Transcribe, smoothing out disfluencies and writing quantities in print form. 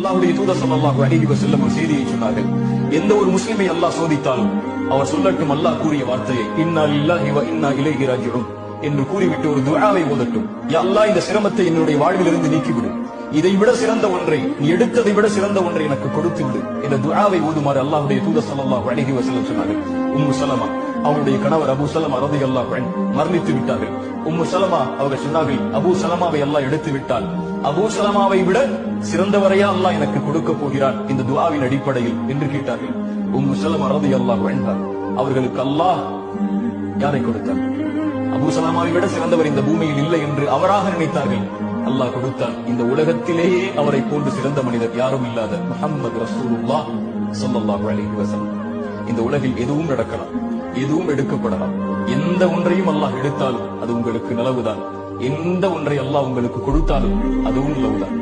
அல்லாஹ்வுடைய தூதர் ஸல்லல்லாஹு அலைஹி வஸல்லம் ஒரு செய்தியை சொன்னார்கள். எந்த ஒரு முஸ்லிமை அல்லாஹ் சோதித்தாலும் அவர் சொல்லட்டும் அல்லாஹ் கூறிய வார்த்தையை, இன்னா லில்லாஹி வ இன்னா இலைஹி ராஜிஊன் என்று கூறிவிட்டு ஒரு துஆவை ஓதட்டும். யா அல்லாஹ், இந்த சிரமத்தை என்னுடைய வாழ்விலிருந்து நீக்கிவிடு, இதை விட சிறந்த ஒன்றை, நீ எடுத்ததை விட சிறந்த ஒன்றை எனக்கு கொடுத்து விடு என்ற துஆவை ஓதுமாறு அல்லாஹ்வுடைய தூதர் ஸல்லல்லாஹு அலைஹி வஸல்லம் சொன்னார்கள். உம்மு சலமா அவருடைய கணவர் அபூ சலமா ரலியல்லாஹு அன்ஹு மரணித்து விட்டார்கள். உம்மு சலமா அவர்கள் சொன்னார்கள், அபூ சலமாவை அல்லாஹ் எடுத்து விட்டால் அபூ சலமாவை விட சிறந்தவரையா அல்லாஹ் எனக்கு கொடுக்க போகிறான் இந்த துஆவின் அடிப்படையில் என்று கேட்டார்கள். உம்மு சலமா ரலியல்லாஹு அன்ஹா அவர்களுக்கு அல்லாஹ் யாரை கொடுத்தார்? அபூ சலமாவை விட சிறந்தவர் இந்த பூமியில் இல்லை என்று அவராக நினைத்தார்கள். அல்லாஹ் கொடுத்தார். இந்த உலகத்திலேயே அவரை போன்று சிறந்த மனிதர் யாரும் இல்லாத முஹம்மது ரசூலுல்லாஹ் ஸல்லல்லாஹு அலைஹி வஸல்லம். இந்த உலகில் எதுவும் நடக்கலாம், எதுவும் எடுக்கப்படலாம். எந்த ஒன்றையும் அல்லாஹ் எடுத்தாலும் அது உங்களுக்கு நலவுதான். எந்த ஒன்றை அல்லாஹ் உங்களுக்கு கொடுத்தாலும் அதுவும் நலவுதான்.